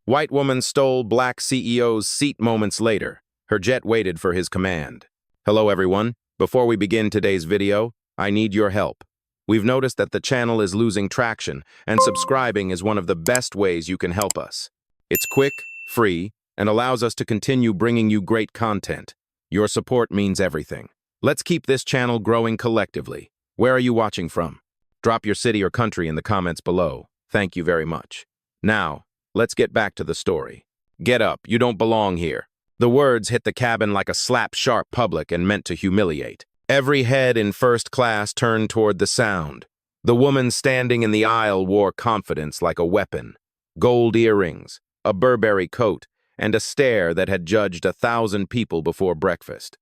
White woman stole black CEO's seat moments later. Her jet waited for his command. Hello everyone. Before we begin today's video, I need your help. We've noticed that the channel is losing traction, and subscribing is one of the best ways you can help us. It's quick, free, and allows us to continue bringing you great content. Your support means everything. Let's keep this channel growing collectively. Where are you watching from? Drop your city or country in the comments below. Thank you very much. Now, let's get back to the story. Get up, you don't belong here. The words hit the cabin like a slap-sharp public and meant to humiliate. Every head in first class turned toward the sound. The woman standing in the aisle wore confidence like a weapon. Gold earrings, a Burberry coat, and a stare that had judged 1,000 people before breakfast.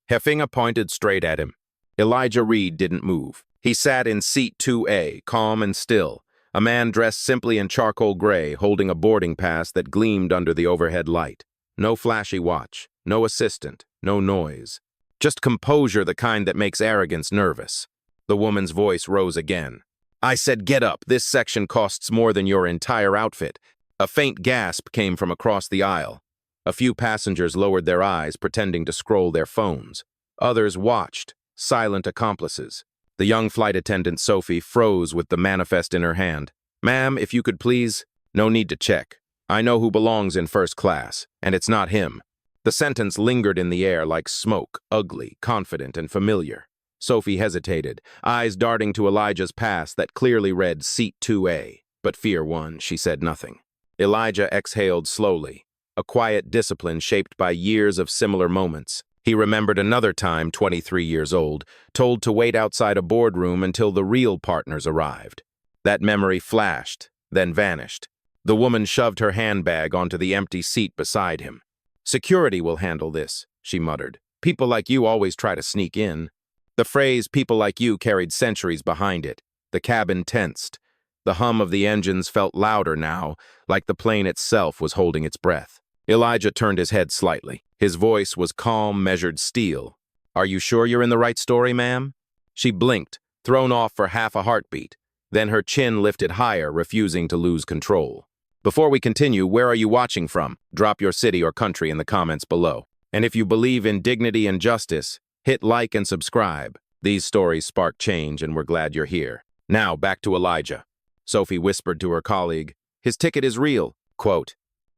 Heffinger pointed straight at him. Elijah Reed didn't move. He sat in seat 2A, calm and still, a man dressed simply in charcoal gray, holding a boarding pass that gleamed under the overhead light. No flashy watch, no assistant, no noise. Just composure, the kind that makes arrogance nervous. The woman's voice rose again. I said, get up. This section costs more than your entire outfit. A faint gasp came from across the aisle. A few passengers lowered their eyes, pretending to scroll their phones. Others watched, silent accomplices. The young flight attendant, Sophie, froze with the manifest in her hand. Ma'am, if you could please. No need to check. I know who belongs in first class, and it's not him. The sentence lingered in the air like smoke, ugly, confident, and familiar. Sophie hesitated, eyes darting to Elijah's pass that clearly read Seat 2A. But fear won, she said nothing. Elijah exhaled slowly, a quiet discipline shaped by years of similar moments. He remembered another time, 23 years old, told to wait outside a boardroom until the real partners arrived. That memory flashed, then vanished. The woman shoved her handbag onto the empty seat beside him. Security will handle this, she muttered. People like you always try to sneak in. The phrase people like you carried centuries behind it. The cabin tensed. The hum of the engines felt louder now, like the plane itself was holding its breath. Elijah turned his head slightly. His voice was calm, measured steel. Are you sure you're in the right story, ma'am? She blinked, thrown off for half a heartbeat. Then her chin lifted higher, refusing to lose control. Before we continue, where are you watching from? Drop your city or country in the comments below. And if you believe in dignity and justice, hit like and subscribe. These stories spark change, and we're glad you're here. Now, back to Elijah. Sophie whispered to her colleague, his ticket is real, quote.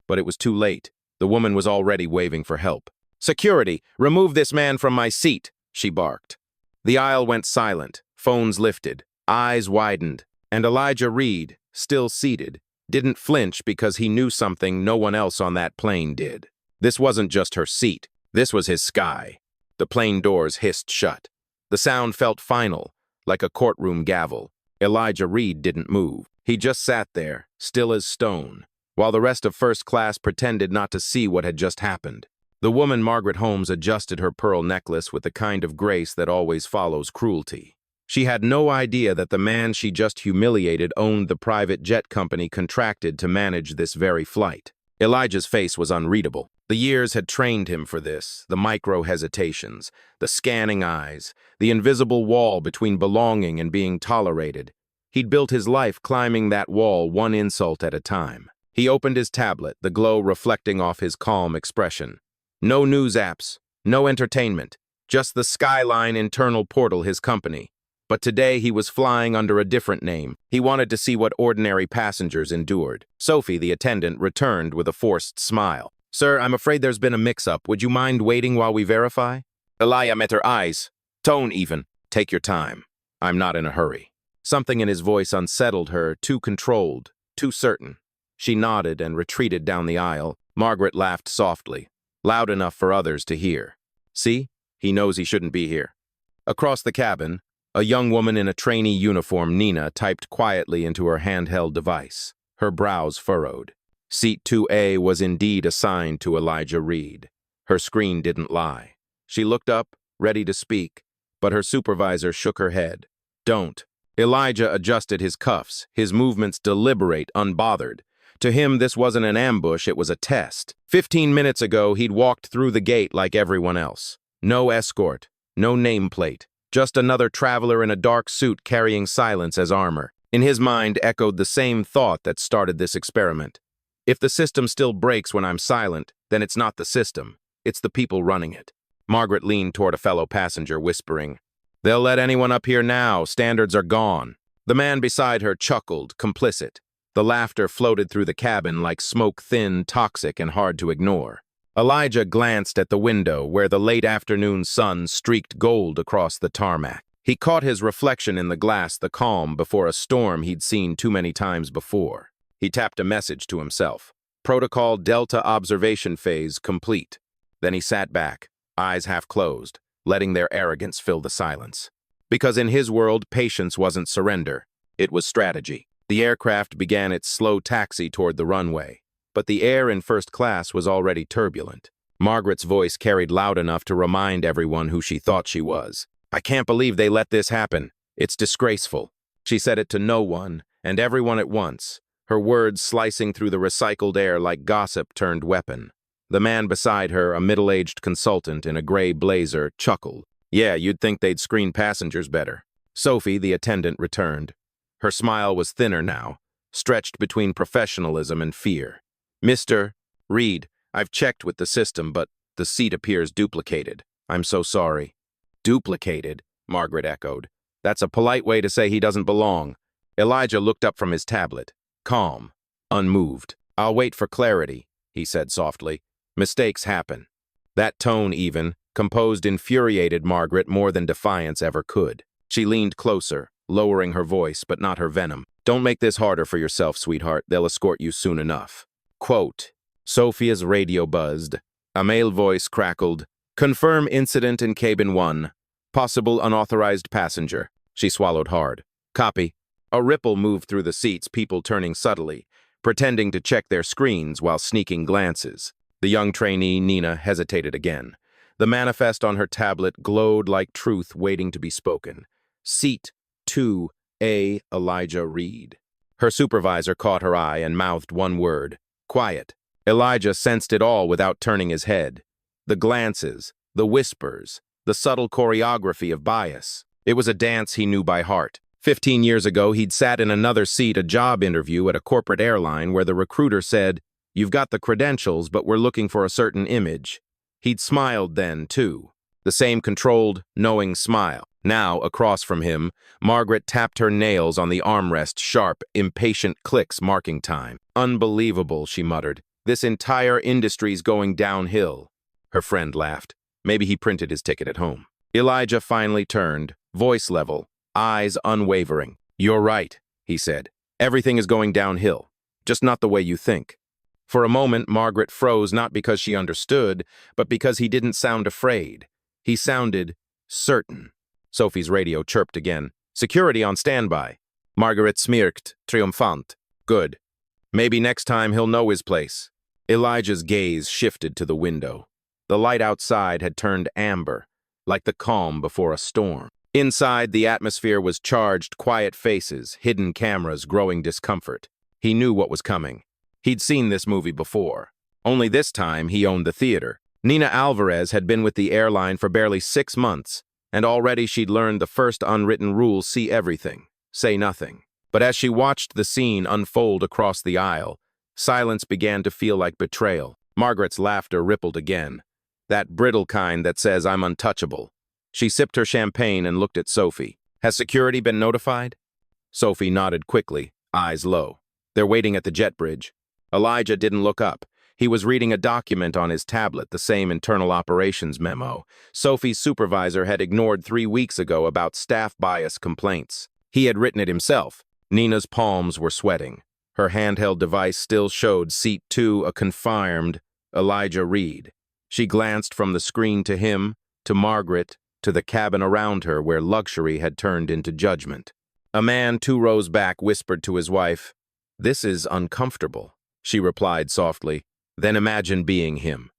But it was too late. The woman was already waving for help. Security, remove this man from my seat, she barked. The aisle went silent, phones lifted, eyes widened, and Elijah Reed, still seated, didn't flinch because he knew something no one else on that plane did. This wasn't just her seat. This was his sky. The plane doors hissed shut. The sound felt final, like a courtroom gavel. Elijah Reed didn't move. He just sat there, still as stone, while the rest of first class pretended not to see what had just happened. The woman, Margaret Holmes, adjusted her pearl necklace with the kind of grace that always follows cruelty. She had no idea that the man she just humiliated owned the private jet company contracted to manage this very flight. Elijah's face was unreadable. The years had trained him for this, the micro-hesitations, the scanning eyes, the invisible wall between belonging and being tolerated. He'd built his life climbing that wall one insult at a time. He opened his tablet, the glow reflecting off his calm expression. No news apps, no entertainment, just the Skyline internal portal, his company. But today he was flying under a different name. He wanted to see what ordinary passengers endured. Sophie, the attendant, returned with a forced smile. Sir, I'm afraid there's been a mix-up. Would you mind waiting while we verify? Elijah met her eyes. Tone even. Take your time. I'm not in a hurry. Something in his voice unsettled her, too controlled, too certain. She nodded and retreated down the aisle. Margaret laughed softly, loud enough for others to hear. See? He knows he shouldn't be here. Across the cabin, a young woman in a trainee uniform, Nina, typed quietly into her handheld device, her brows furrowed. Seat 2A was indeed assigned to Elijah Reed. Her screen didn't lie. She looked up, ready to speak, but her supervisor shook her head. Don't. Elijah adjusted his cuffs, his movements deliberate, unbothered. To him, this wasn't an ambush, it was a test. 15 minutes ago, he'd walked through the gate like everyone else. No escort, no nameplate. Just another traveler in a dark suit carrying silence as armor. In his mind echoed the same thought that started this experiment. If the system still breaks when I'm silent, then it's not the system. It's the people running it. Margaret leaned toward a fellow passenger, whispering, "They'll let anyone up here now. Standards are gone." The man beside her chuckled, complicit. The laughter floated through the cabin like smoke, thin, toxic, and hard to ignore. Elijah glanced at the window where the late afternoon sun streaked gold across the tarmac. He caught his reflection in the glass, the calm before a storm he'd seen too many times before. He tapped a message to himself. Protocol Delta observation phase complete. Then he sat back, eyes half closed, letting their arrogance fill the silence. Because in his world, patience wasn't surrender. It was strategy. The aircraft began its slow taxi toward the runway. But the air in first class was already turbulent. Margaret's voice carried loud enough to remind everyone who she thought she was. "I can't believe they let this happen. It's disgraceful." She said it to no one, and everyone at once, her words slicing through the recycled air like gossip turned weapon. The man beside her, a middle-aged consultant in a gray blazer, chuckled. "Yeah, you'd think they'd screen passengers better." Sophie, the attendant, returned. Her smile was thinner now, stretched between professionalism and fear. "Mr. Reed, I've checked with the system, but the seat appears duplicated. I'm so sorry." "Duplicated?" Margaret echoed. "That's a polite way to say he doesn't belong." Elijah looked up from his tablet, calm, unmoved. "I'll wait for clarity," he said softly. "Mistakes happen." That tone even, composed, infuriated Margaret more than defiance ever could. She leaned closer, lowering her voice, but not her venom. "Don't make this harder for yourself, sweetheart. They'll escort you soon enough." Quote, Sophia's radio buzzed. A male voice crackled. "Confirm incident in cabin 1. Possible unauthorized passenger." She swallowed hard. "Copy." A ripple moved through the seats, people turning subtly, pretending to check their screens while sneaking glances. The young trainee, Nina, hesitated again. The manifest on her tablet glowed like truth waiting to be spoken. Seat 2A, Elijah Reed. Her supervisor caught her eye and mouthed one word. "Quiet." Elijah sensed it all without turning his head. The glances, the whispers, the subtle choreography of bias. It was a dance he knew by heart. 15 years ago, he'd sat in another seat, a job interview at a corporate airline where the recruiter said, "You've got the credentials, but we're looking for a certain image." He'd smiled then, too. The same controlled, knowing smile. Now, across from him, Margaret tapped her nails on the armrest, sharp, impatient clicks marking time. "Unbelievable," she muttered. "This entire industry's going downhill." Her friend laughed. Maybe he printed his ticket at home. Elijah finally turned, voice level, eyes unwavering. "You're right," he said. "Everything is going downhill, just not the way you think." For a moment, Margaret froze, not because she understood, but because he didn't sound afraid. He sounded certain. Sophie's radio chirped again. "Security on standby." Margaret smirked, triumphant. "Good. Maybe next time he'll know his place." Elijah's gaze shifted to the window. The light outside had turned amber, like the calm before a storm. Inside, the atmosphere was charged, quiet faces, hidden cameras, growing discomfort. He knew what was coming. He'd seen this movie before. Only this time, he owned the theater. Nina Alvarez had been with the airline for barely 6 months, and already she'd learned the first unwritten rule: see everything, say nothing. But as she watched the scene unfold across the aisle, silence began to feel like betrayal. Margaret's laughter rippled again, that brittle kind that says, "I'm untouchable." She sipped her champagne and looked at Sophie. "Has security been notified?" Sophie nodded quickly, eyes low. "They're waiting at the jet bridge." Elijah didn't look up. He was reading a document on his tablet, the same internal operations memo Sophie's supervisor had ignored 3 weeks ago about staff bias complaints. He had written it himself. Nina's palms were sweating. Her handheld device still showed seat 2, a confirmed Elijah Reed. She glanced from the screen to him, to Margaret, to the cabin around her where luxury had turned into judgment. A man 2 rows back whispered to his wife, "This is uncomfortable." She replied softly, "Then imagine being him."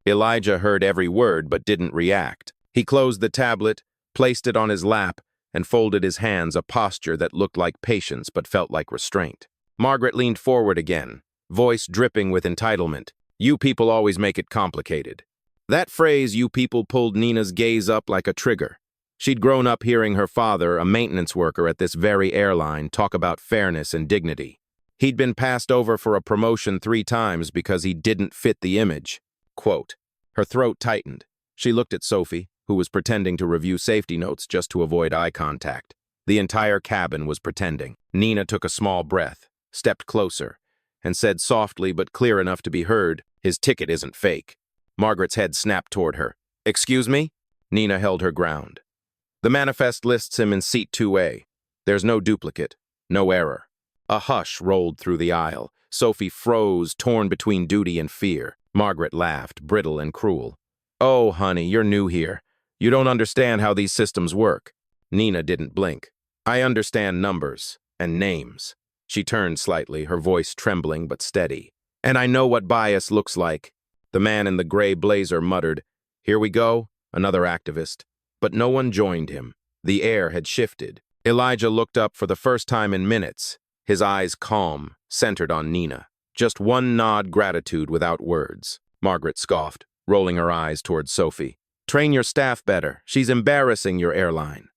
Elijah heard every word but didn't react. He closed the tablet, placed it on his lap, and folded his hands, a posture that looked like patience but felt like restraint. Margaret leaned forward again, voice dripping with entitlement. "You people always make it complicated." That phrase, "you people," pulled Nina's gaze up like a trigger. She'd grown up hearing her father, a maintenance worker at this very airline, talk about fairness and dignity. He'd been passed over for a promotion 3 times because he didn't fit the image. Quote. Her throat tightened. She looked at Sophie, who was pretending to review safety notes just to avoid eye contact. The entire cabin was pretending. Nina took a small breath, stepped closer, and said softly but clear enough to be heard, "His ticket isn't fake." Margaret's head snapped toward her. "Excuse me?" Nina held her ground. "The manifest lists him in seat 2A. There's no duplicate, no error." A hush rolled through the aisle. Sophie froze, torn between duty and fear. Margaret laughed, brittle and cruel. "Oh, honey, you're new here. You don't understand how these systems work." Nina didn't blink. "I understand numbers and names." She turned slightly, her voice trembling but steady. "And I know what bias looks like." The man in the gray blazer muttered, "Here we go, another activist." But no one joined him. The air had shifted. Elijah looked up for the first time in minutes, his eyes calm, centered on Nina. Just one nod gratitude without words. Margaret scoffed, rolling her eyes towards Sophie. "Train your staff better. She's embarrassing your airline."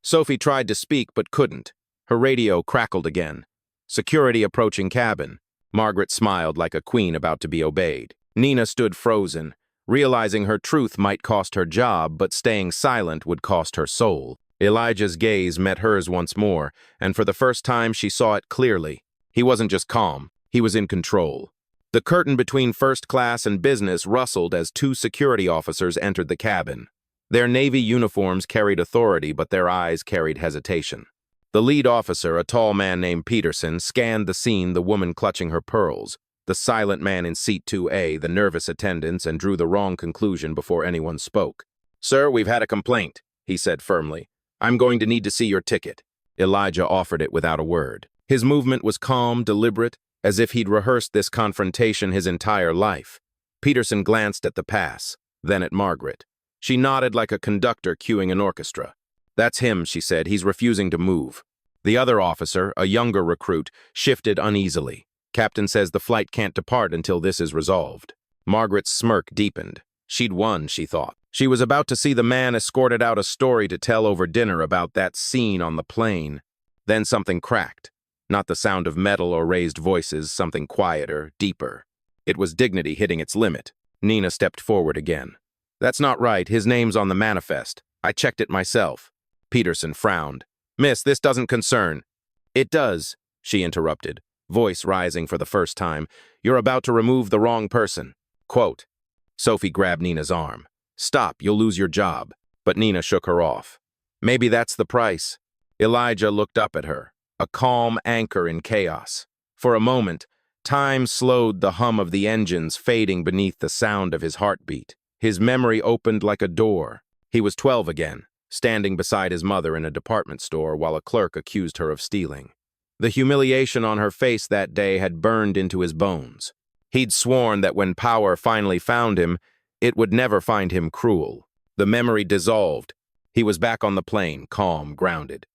Sophie tried to speak but couldn't. Her radio crackled again. "Security approaching cabin." Margaret smiled like a queen about to be obeyed. Nina stood frozen, realizing her truth might cost her job, but staying silent would cost her soul. Elijah's gaze met hers once more, and for the first time she saw it clearly. He wasn't just calm, he was in control. The curtain between first class and business rustled as 2 security officers entered the cabin. Their Navy uniforms carried authority, but their eyes carried hesitation. The lead officer, a tall man named Peterson, scanned the scene, the woman clutching her pearls, the silent man in seat 2A, the nervous attendants, and drew the wrong conclusion before anyone spoke. "Sir, we've had a complaint," he said firmly. "I'm going to need to see your ticket." Elijah offered it without a word. His movement was calm, deliberate, as if he'd rehearsed this confrontation his entire life. Peterson glanced at the pass, then at Margaret. She nodded like a conductor cueing an orchestra. "That's him," she said. "He's refusing to move." The other officer, a younger recruit, shifted uneasily. "Captain says the flight can't depart until this is resolved." Margaret's smirk deepened. She'd won, she thought. She was about to see the man escorted out a story to tell over dinner about that scene on the plane. Then something cracked. Not the sound of metal or raised voices, something quieter, deeper. It was dignity hitting its limit. Nina stepped forward again. "That's not right. His name's on the manifest. I checked it myself." Peterson frowned. "Miss, this doesn't concern." "It does," she interrupted, voice rising for the first time. "You're about to remove the wrong person." Quote. Sophie grabbed Nina's arm. "Stop, you'll lose your job." But Nina shook her off. "Maybe that's the price." Elijah looked up at her, a calm anchor in chaos. For a moment, time slowed, the hum of the engines fading beneath the sound of his heartbeat. His memory opened like a door. He was 12 again, standing beside his mother in a department store while a clerk accused her of stealing. The humiliation on her face that day had burned into his bones. He'd sworn that when power finally found him, it would never find him cruel. The memory dissolved. He was back on the plane, calm, grounded.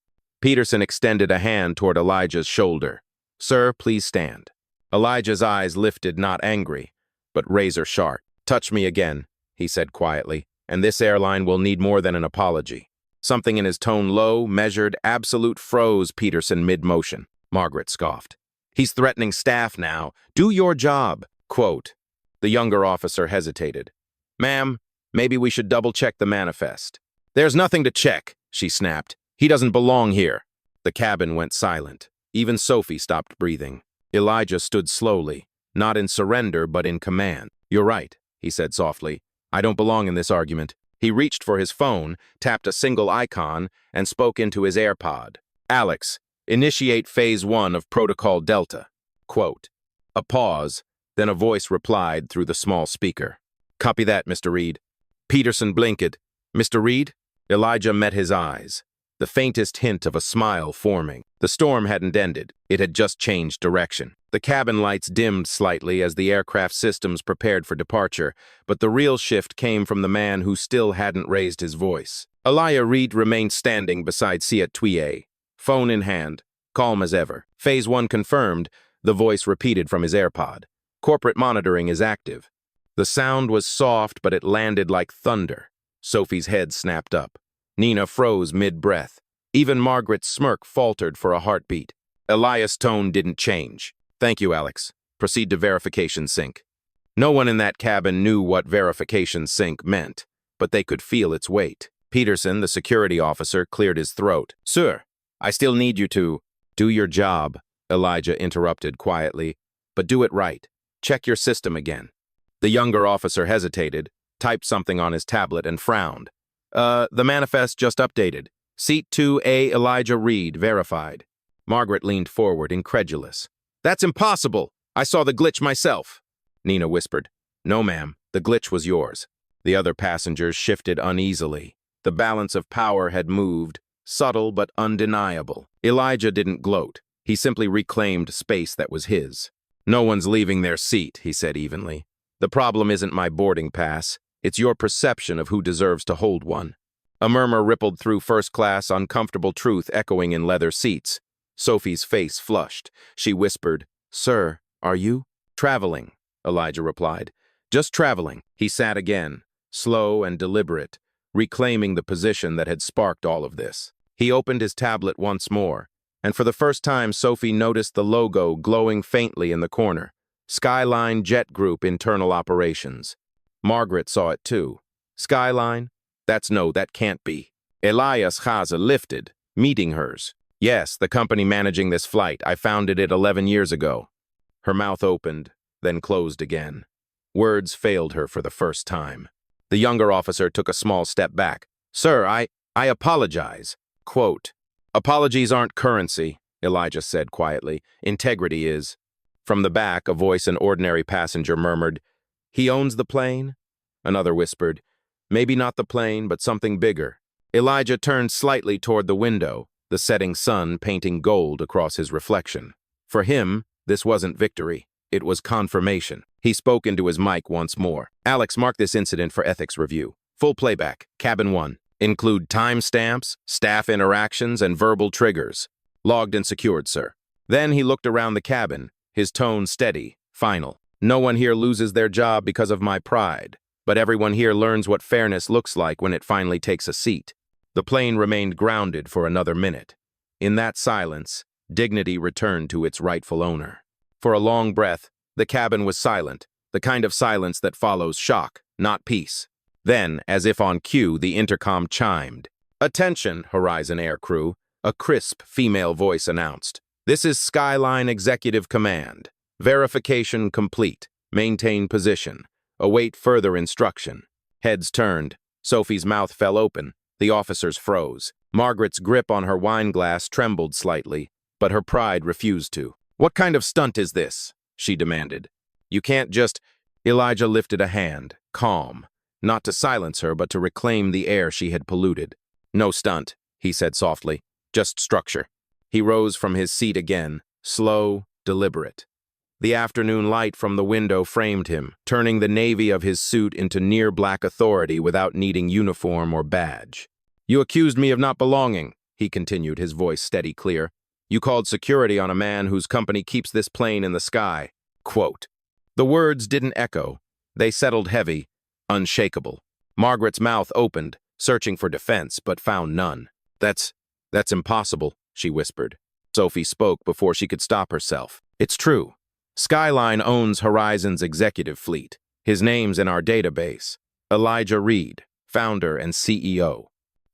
Peterson extended a hand toward Elijah's shoulder. "Sir, please stand." Elijah's eyes lifted, not angry, but razor sharp. "Touch me again," he said quietly, "and this airline will need more than an apology." Something in his tone, low, measured, absolute, froze Peterson mid-motion. Margaret scoffed. "He's threatening staff now. Do your job." Quote. The younger officer hesitated. "Ma'am, maybe we should double-check the manifest." "There's nothing to check," she snapped. "He doesn't belong here." The cabin went silent. Even Sophie stopped breathing. Elijah stood slowly, not in surrender, but in command. "You're right," he said softly. "I don't belong in this argument." He reached for his phone, tapped a single icon, and spoke into his AirPod. "Alex, initiate Phase 1 of Protocol Delta." Quote. A pause, then a voice replied through the small speaker. "Copy that, Mr. Reed." Peterson blinked. "Mr. Reed?" Elijah met his eyes, the faintest hint of a smile forming. The storm hadn't ended. It had just changed direction. The cabin lights dimmed slightly as the aircraft systems prepared for departure, but the real shift came from the man who still hadn't raised his voice. Elijah Reed remained standing beside Siat Tuye, phone in hand, calm as ever. Phase 1 confirmed, the voice repeated from his AirPod. "Corporate monitoring is active." The sound was soft, but it landed like thunder. Sophie's head snapped up. Nina froze mid-breath. Even Margaret's smirk faltered for a heartbeat. Elias' tone didn't change. Thank you, Alex. Proceed to verification sync. No one in that cabin knew what verification sync meant, but they could feel its weight. Peterson, the security officer, cleared his throat. Sir, I still need you to do your job, Elijah interrupted quietly, but do it right. Check your system again. The younger officer hesitated, typed something on his tablet, and frowned. The manifest just updated. Seat 2A Elijah Reed, verified. Margaret leaned forward, incredulous. That's impossible! I saw the glitch myself. Nina whispered. No, ma'am, the glitch was yours. The other passengers shifted uneasily. The balance of power had moved, subtle but undeniable. Elijah didn't gloat. He simply reclaimed space that was his. No one's leaving their seat, he said evenly. The problem isn't my boarding pass. It's your perception of who deserves to hold one. A murmur rippled through first class, uncomfortable truth echoing in leather seats. Sophie's face flushed. She whispered, Sir, are you? Traveling, Elijah replied. Just traveling. He sat again, slow and deliberate, reclaiming the position that had sparked all of this. He opened his tablet once more, and for the first time Sophie noticed the logo glowing faintly in the corner. Skyline Jet Group Internal Operations. Margaret saw it too. Skyline? That can't be. Elias Chaza lifted, meeting hers. Yes, the company managing this flight. I founded it 11 years ago. Her mouth opened, then closed again. Words failed her for the first time. The younger officer took a small step back. Sir, I apologize. Quote, apologies aren't currency, Elijah said quietly. Integrity is. From the back, a voice an ordinary passenger murmured, He owns the plane? Another whispered, Maybe not the plane, but something bigger. Elijah turned slightly toward the window, the setting sun painting gold across his reflection. For him, this wasn't victory. It was confirmation. He spoke into his mic once more. Alex, mark this incident for ethics review. Full playback, cabin 1. Include timestamps, staff interactions, and verbal triggers. Logged and secured, sir. Then he looked around the cabin, his tone steady, final. No one here loses their job because of my pride, but everyone here learns what fairness looks like when it finally takes a seat. The plane remained grounded for another minute. In that silence, dignity returned to its rightful owner. For a long breath, the cabin was silent, the kind of silence that follows shock, not peace. Then, as if on cue, the intercom chimed. Attention, Horizon Air Crew, a crisp female voice announced. This is Skyline Executive Command. Verification complete. Maintain position. Await further instruction. Heads turned. Sophie's mouth fell open. The officers froze. Margaret's grip on her wine glass trembled slightly, but her pride refused to. What kind of stunt is this? She demanded. You can't just... Elijah lifted a hand, calm, not to silence her, but to reclaim the air she had polluted. No stunt, he said softly, just structure. He rose from his seat again, slow, deliberate. The afternoon light from the window framed him, turning the navy of his suit into near-black authority without needing uniform or badge. You accused me of not belonging, he continued, his voice steady, clear. You called security on a man whose company keeps this plane in the sky. Quote. The words didn't echo. They settled heavy, unshakable. Margaret's mouth opened, searching for defense, but found none. That's impossible, she whispered. Sophie spoke before she could stop herself. It's true. Skyline owns Horizon's executive fleet. His name's in our database. Elijah Reed, founder and CEO.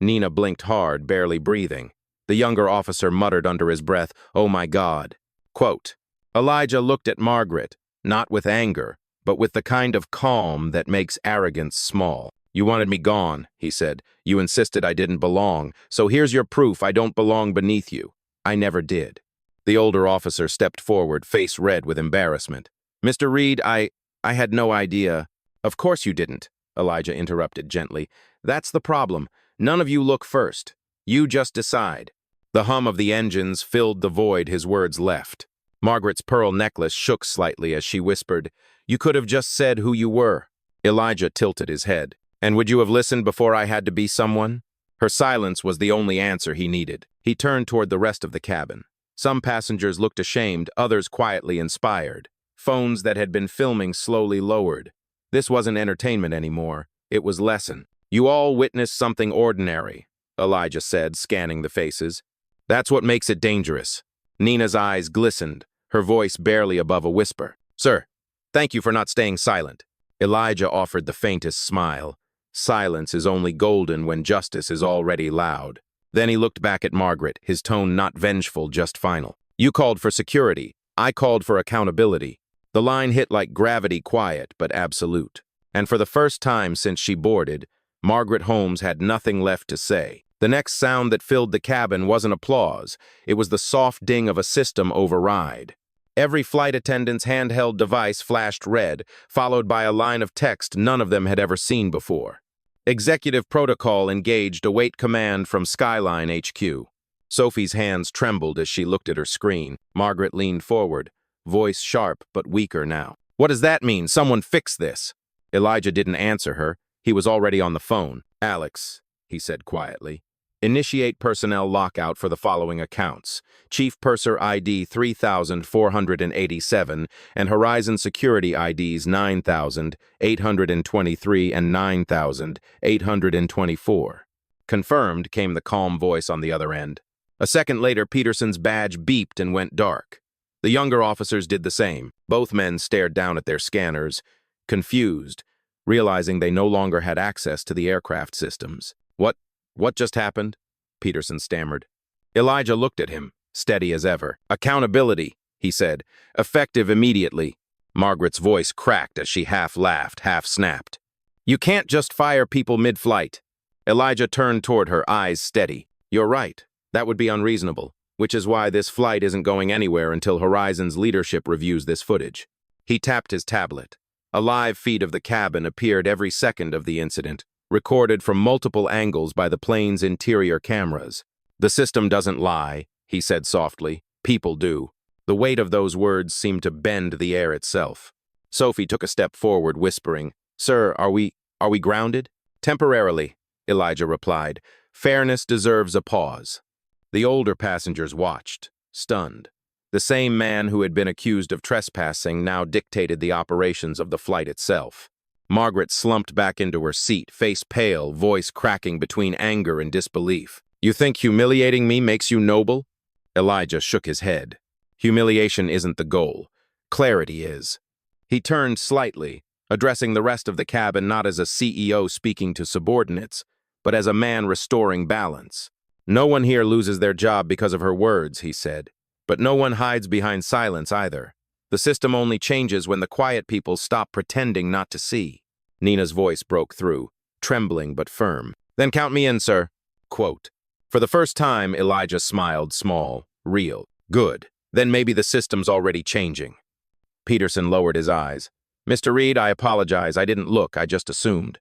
Nina blinked hard, barely breathing. The younger officer muttered under his breath, Oh my God. Quote, Elijah looked at Margaret, not with anger, but with the kind of calm that makes arrogance small. You wanted me gone, he said. You insisted I didn't belong, so here's your proof I don't belong beneath you. I never did. The older officer stepped forward, face red with embarrassment. Mr. Reed, I had no idea. Of course you didn't, Elijah interrupted gently. That's the problem. None of you look first. You just decide. The hum of the engines filled the void his words left. Margaret's pearl necklace shook slightly as she whispered, You could have just said who you were. Elijah tilted his head. And would you have listened before I had to be someone? Her silence was the only answer he needed. He turned toward the rest of the cabin. Some passengers looked ashamed, others quietly inspired. Phones that had been filming slowly lowered. This wasn't entertainment anymore. It was lesson. You all witnessed something ordinary, Elijah said, scanning the faces. That's what makes it dangerous. Nina's eyes glistened, her voice barely above a whisper. "Sir, thank you for not staying silent." Elijah offered the faintest smile. Silence is only golden when justice is already loud. Then he looked back at Margaret, his tone not vengeful, just final. "You called for security. I called for accountability." The line hit like gravity, quiet but absolute. And for the first time since she boarded, Margaret Holmes had nothing left to say. The next sound that filled the cabin wasn't applause. It was the soft ding of a system override. Every flight attendant's handheld device flashed red, followed by a line of text none of them had ever seen before. Executive protocol engaged, await command from Skyline HQ. Sophie's hands trembled as she looked at her screen. Margaret leaned forward, voice sharp but weaker now. "What does that mean? Someone fix this." Elijah didn't answer her. He was already on the phone. "Alex," he said quietly, "initiate personnel lockout for the following accounts. Chief Purser ID 3487 and Horizon Security IDs 9823 and 9824. "Confirmed," came the calm voice on the other end. A second later, Peterson's badge beeped and went dark. The younger officers did the same. Both men stared down at their scanners, confused, realizing they no longer had access to the aircraft systems. What just happened?" Peterson stammered. Elijah looked at him, steady as ever. "Accountability," he said. "Effective immediately." Margaret's voice cracked as she half laughed, half snapped. "You can't just fire people mid-flight." Elijah turned toward her, eyes steady. "You're right. That would be unreasonable, which is why this flight isn't going anywhere until Horizon's leadership reviews this footage." He tapped his tablet. A live feed of the cabin appeared every second of the incident, recorded from multiple angles by the plane's interior cameras. "The system doesn't lie," he said softly. "People do." The weight of those words seemed to bend the air itself. Sophie took a step forward, whispering, "Sir, are we grounded?" "Temporarily," Elijah replied. "Fairness deserves a pause." The older passengers watched, stunned. The same man who had been accused of trespassing now dictated the operations of the flight itself. Margaret slumped back into her seat, face pale, voice cracking between anger and disbelief. "You think humiliating me makes you noble?" Elijah shook his head. "Humiliation isn't the goal. Clarity is." He turned slightly, addressing the rest of the cabin not as a CEO speaking to subordinates, but as a man restoring balance. "No one here loses their job because of her words," he said. "But no one hides behind silence either. The system only changes when the quiet people stop pretending not to see." Nina's voice broke through, trembling but firm. "Then count me in, sir." Quote. For the first time, Elijah smiled, small, real. "Good. Then maybe the system's already changing." Peterson lowered his eyes. "Mr. Reed, I apologize. I didn't look. I just assumed."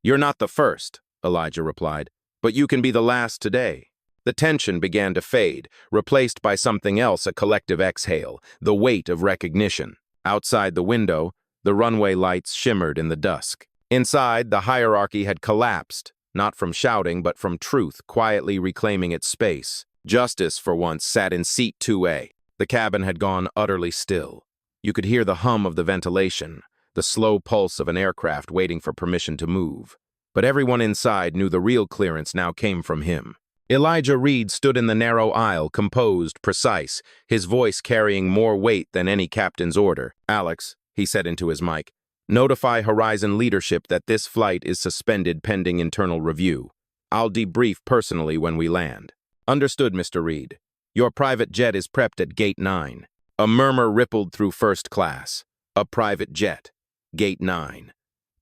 "You're not the first," Elijah replied. "But you can be the last today." The tension began to fade, replaced by something else, a collective exhale, the weight of recognition. Outside the window, the runway lights shimmered in the dusk. Inside, the hierarchy had collapsed, not from shouting, but from truth, quietly reclaiming its space. Justice, for once, sat in seat 2A. The cabin had gone utterly still. You could hear the hum of the ventilation, the slow pulse of an aircraft waiting for permission to move. But everyone inside knew the real clearance now came from him. Elijah Reed stood in the narrow aisle, composed, precise, his voice carrying more weight than any captain's order. "Alex," he said into his mic, "notify Horizon leadership that this flight is suspended pending internal review. I'll debrief personally when we land." "Understood, Mr. Reed. Your private jet is prepped at Gate 9. A murmur rippled through first class. A private jet. Gate 9.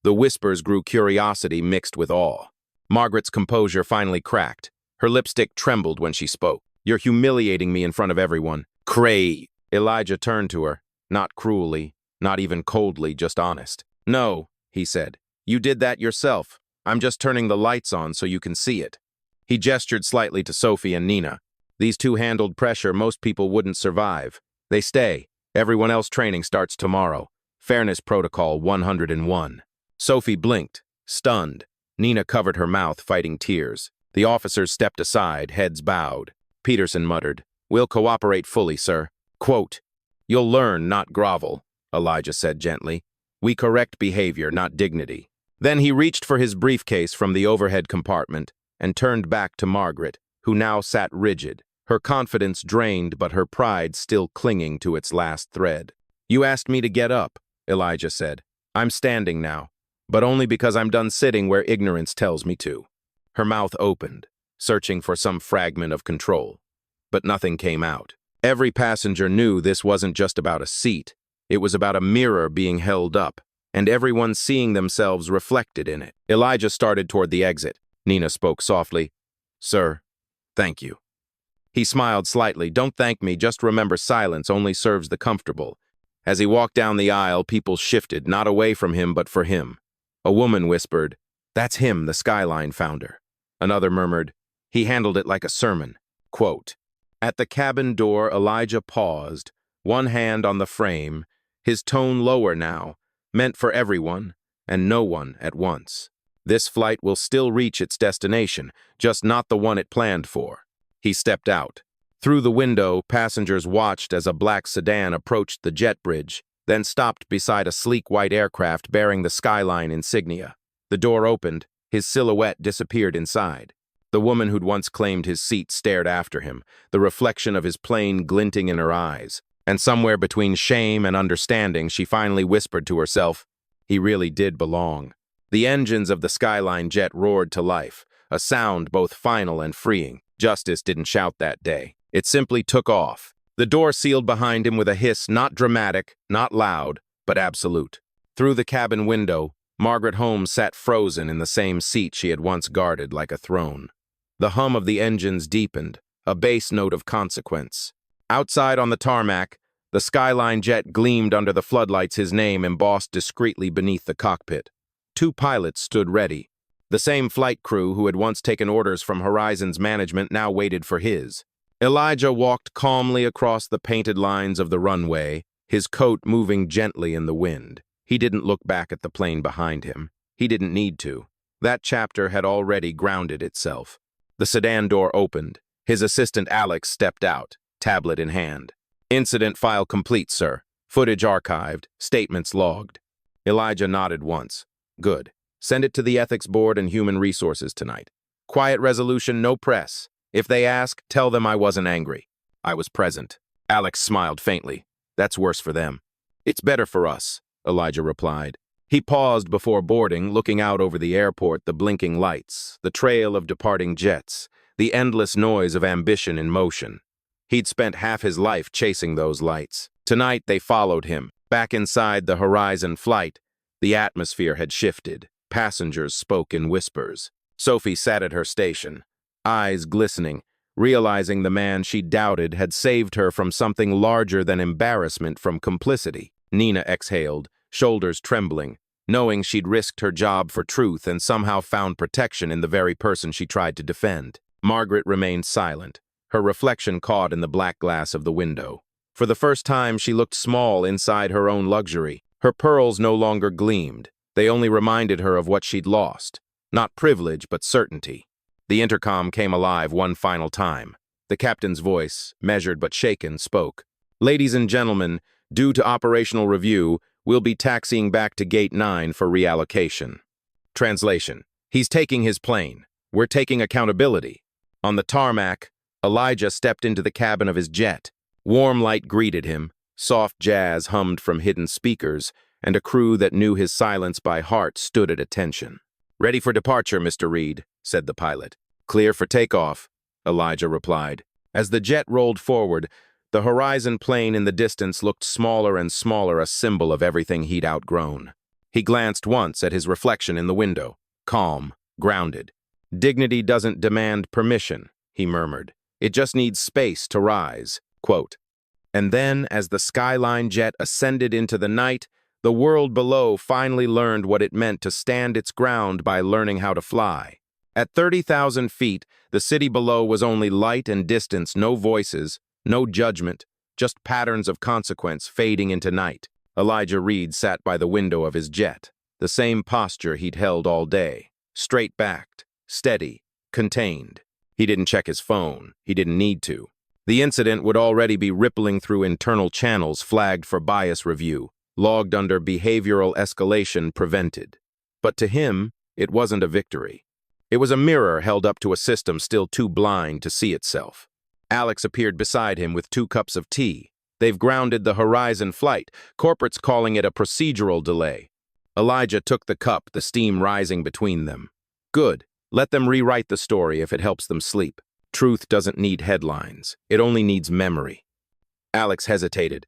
The whispers grew curiosity mixed with awe. Margaret's composure finally cracked. Her lipstick trembled when she spoke. "You're humiliating me in front of everyone." "Cray!" Elijah turned to her, not cruelly, not even coldly, just honest. "No," he said. "You did that yourself. I'm just turning the lights on so you can see it." He gestured slightly to Sophie and Nina. "These two handled pressure most people wouldn't survive. They stay. Everyone else training starts tomorrow. Fairness Protocol 101. Sophie blinked, stunned. Nina covered her mouth, fighting tears. The officers stepped aside, heads bowed. Peterson muttered, "We'll cooperate fully, sir." Quote, "You'll learn, not grovel," Elijah said gently. "We correct behavior, not dignity." Then he reached for his briefcase from the overhead compartment and turned back to Margaret, who now sat rigid, her confidence drained but her pride still clinging to its last thread. "You asked me to get up," Elijah said. "I'm standing now, but only because I'm done sitting where ignorance tells me to." Her mouth opened, searching for some fragment of control, but nothing came out. Every passenger knew this wasn't just about a seat. It was about a mirror being held up, and everyone seeing themselves reflected in it. Elijah started toward the exit. Nina spoke softly. "Sir, thank you." He smiled slightly. "Don't thank me, just remember silence only serves the comfortable." As he walked down the aisle, people shifted, not away from him, but for him. A woman whispered, "That's him, the Skyline founder." Another murmured, "He handled it like a sermon." Quote, At the cabin door, Elijah paused, one hand on the frame, his tone lower now, meant for everyone, and no one at once. This flight will still reach its destination, just not the one it planned for. He stepped out. Through the window, passengers watched as a black sedan approached the jet bridge, then stopped beside a sleek white aircraft bearing the Skyline insignia. The door opened, his silhouette disappeared inside. The woman who'd once claimed his seat stared after him, the reflection of his plane glinting in her eyes. And somewhere between shame and understanding, she finally whispered to herself, he really did belong. The engines of the Skyline jet roared to life, a sound both final and freeing. Justice didn't shout that day. It simply took off. The door sealed behind him with a hiss not dramatic, not loud, but absolute. Through the cabin window, Margaret Holmes sat frozen in the same seat she had once guarded like a throne. The hum of the engines deepened, a bass note of consequence. Outside on the tarmac, the Skyline jet gleamed under the floodlights, his name embossed discreetly beneath the cockpit. Two pilots stood ready. The same flight crew who had once taken orders from Horizon's management now waited for his. Elijah walked calmly across the painted lines of the runway, his coat moving gently in the wind. He didn't look back at the plane behind him. He didn't need to. That chapter had already grounded itself. The sedan door opened. His assistant Alex stepped out, tablet in hand. "Incident file complete, sir. Footage archived, statements logged." Elijah nodded once. "Good. Send it to the Ethics Board and Human Resources tonight. Quiet resolution, no press. If they ask, tell them I wasn't angry. I was present." Alex smiled faintly. "That's worse for them." "It's better for us," Elijah replied. He paused before boarding, looking out over the airport, the blinking lights, the trail of departing jets, the endless noise of ambition in motion. He'd spent half his life chasing those lights. Tonight they followed him. Back inside the Horizon flight, the atmosphere had shifted. Passengers spoke in whispers. Sophie sat at her station, eyes glistening, realizing the man she doubted had saved her from something larger than embarrassment, from complicity. Nina exhaled, shoulders trembling, knowing she'd risked her job for truth and somehow found protection in the very person she tried to defend. Margaret remained silent, her reflection caught in the black glass of the window. For the first time, she looked small inside her own luxury. Her pearls no longer gleamed. They only reminded her of what she'd lost. Not privilege, but certainty. The intercom came alive one final time. The captain's voice, measured but shaken, spoke. "Ladies and gentlemen, due to operational review, we'll be taxiing back to Gate 9 for reallocation." Translation: He's taking his plane. We're taking accountability. On the tarmac, Elijah stepped into the cabin of his jet. Warm light greeted him, soft jazz hummed from hidden speakers, and a crew that knew his silence by heart stood at attention. "Ready for departure, Mr. Reed," said the pilot. "Clear for takeoff," Elijah replied. As the jet rolled forward, the Horizon plane in the distance looked smaller and smaller, a symbol of everything he'd outgrown. He glanced once at his reflection in the window, calm, grounded. "Dignity doesn't demand permission," he murmured. "It just needs space to rise." Quote, And then, as the Skyline jet ascended into the night, the world below finally learned what it meant to stand its ground by learning how to fly. At 30,000 feet, the city below was only light and distance, no voices, no judgment, just patterns of consequence fading into night. Elijah Reed sat by the window of his jet, the same posture he'd held all day, straight-backed, steady, contained. He didn't check his phone. He didn't need to. The incident would already be rippling through internal channels flagged for bias review, logged under behavioral escalation prevented. But to him, it wasn't a victory. It was a mirror held up to a system still too blind to see itself. Alex appeared beside him with 2 cups of tea. They've grounded the Horizon flight. Corporate's calling it a procedural delay. Elijah took the cup, the steam rising between them. Good. Let them rewrite the story if it helps them sleep. Truth doesn't need headlines. It only needs memory. Alex hesitated.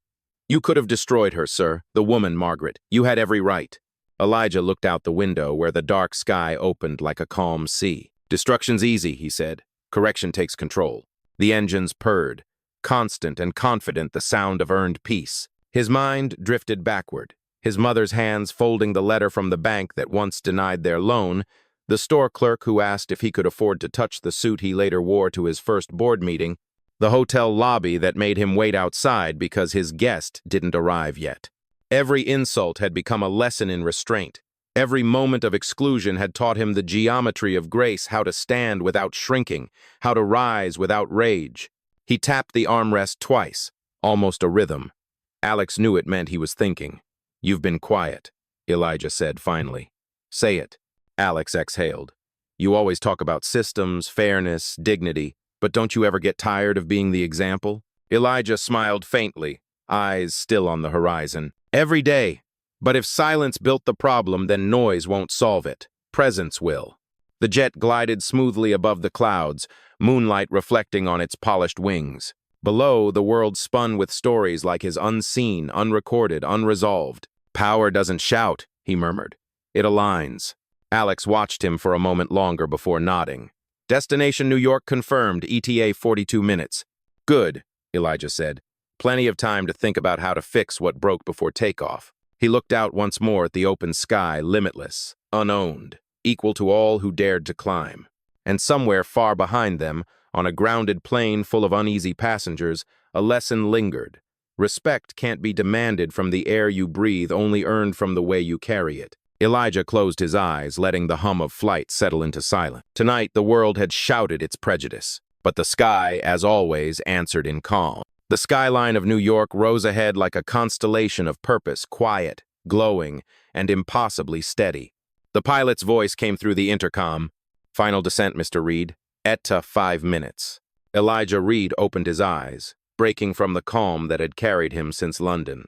You could have destroyed her, sir. The woman, Margaret. You had every right. Elijah looked out the window where the dark sky opened like a calm sea. Destruction's easy, he said. Correction takes control. The engines purred. Constant and confident, the sound of earned peace. His mind drifted backward. His mother's hands folding the letter from the bank that once denied their loan, the store clerk who asked if he could afford to touch the suit he later wore to his first board meeting, the hotel lobby that made him wait outside because his guest didn't arrive yet. Every insult had become a lesson in restraint. Every moment of exclusion had taught him the geometry of grace, how to stand without shrinking, how to rise without rage. He tapped the armrest twice, almost a rhythm. Alex knew it meant he was thinking. You've been quiet, Elijah said finally. Say it. Alex exhaled. You always talk about systems, fairness, dignity, but don't you ever get tired of being the example? Elijah smiled faintly, eyes still on the horizon. Every day. But if silence built the problem, then noise won't solve it. Presence will. The jet glided smoothly above the clouds, moonlight reflecting on its polished wings. Below, the world spun with stories like his unseen, unrecorded, unresolved. Power doesn't shout, he murmured. It aligns. Alex watched him for a moment longer before nodding. Destination New York confirmed, ETA 42 minutes. Good, Elijah said. Plenty of time to think about how to fix what broke before takeoff. He looked out once more at the open sky, limitless, unowned, equal to all who dared to climb. And somewhere far behind them, on a grounded plane full of uneasy passengers, a lesson lingered. Respect can't be demanded from the air you breathe, only earned from the way you carry it. Elijah closed his eyes, letting the hum of flight settle into silence. Tonight, the world had shouted its prejudice, but the sky, as always, answered in calm. The skyline of New York rose ahead like a constellation of purpose, quiet, glowing, and impossibly steady. The pilot's voice came through the intercom. Final descent, Mr. Reed. ETA 5 minutes. Elijah Reed opened his eyes, breaking from the calm that had carried him since London.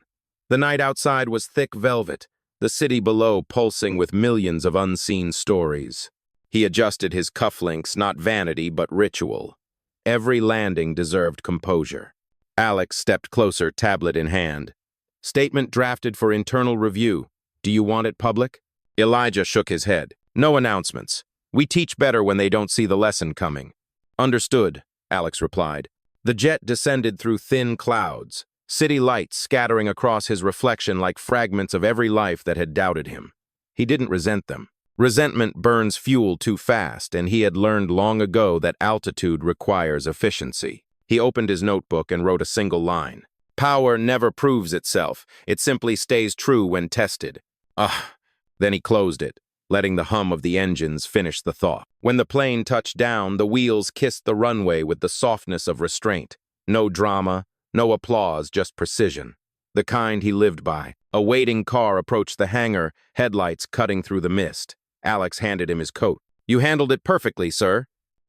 The night outside was thick velvet, the city below pulsing with millions of unseen stories. He adjusted his cufflinks, not vanity, but ritual. Every landing deserved composure. Alex stepped closer, tablet in hand. Statement drafted for internal review. Do you want it public? Elijah shook his head. No announcements. We teach better when they don't see the lesson coming. Understood, Alex replied. The jet descended through thin clouds, city lights scattering across his reflection like fragments of every life that had doubted him. He didn't resent them. Resentment burns fuel too fast, and he had learned long ago that altitude requires efficiency. He opened his notebook and wrote a single line. Power never proves itself. It simply stays true when tested. Then he closed it, letting the hum of the engines finish the thought. When the plane touched down, the wheels kissed the runway with the softness of restraint. No drama, no applause, just precision. The kind he lived by. A waiting car approached the hangar, headlights cutting through the mist. Alex handed him his coat. You handled it perfectly, sir.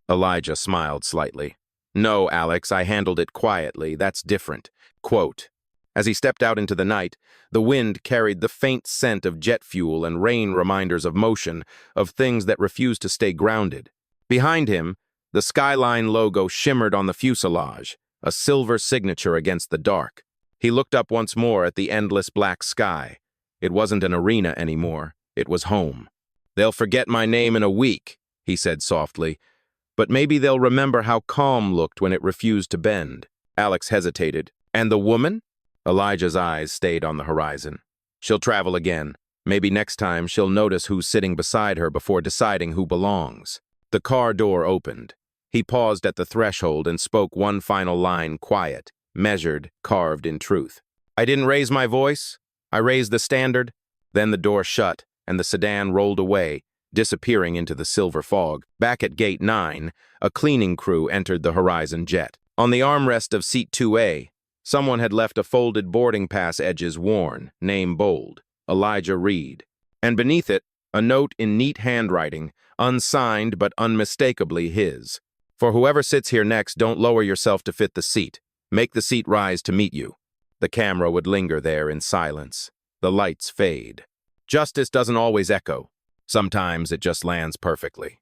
Elijah smiled slightly. No, Alex, I handled it quietly. That's different. Quote. As he stepped out into the night, the wind carried the faint scent of jet fuel and rain reminders of motion, of things that refused to stay grounded. Behind him, the skyline logo shimmered on the fuselage, a silver signature against the dark. He looked up once more at the endless black sky. It wasn't an arena anymore. It was home. They'll forget my name in a week, he said softly, but maybe they'll remember how calm looked when it refused to bend. Alex hesitated. And the woman? Elijah's eyes stayed on the horizon. She'll travel again. Maybe next time she'll notice who's sitting beside her before deciding who belongs. The car door opened. He paused at the threshold and spoke one final line, quiet, measured, carved in truth. I didn't raise my voice. I raised the standard. Then the door shut, and the sedan rolled away, disappearing into the silver fog. Back at Gate 9, a cleaning crew entered the Horizon jet. On the armrest of Seat 2A, someone had left a folded boarding pass, edges worn, name bold, Elijah Reed. And beneath it, a note in neat handwriting, unsigned but unmistakably his. For whoever sits here next, don't lower yourself to fit the seat. Make the seat rise to meet you. The camera would linger there in silence. The lights fade. Justice doesn't always echo. Sometimes it just lands perfectly.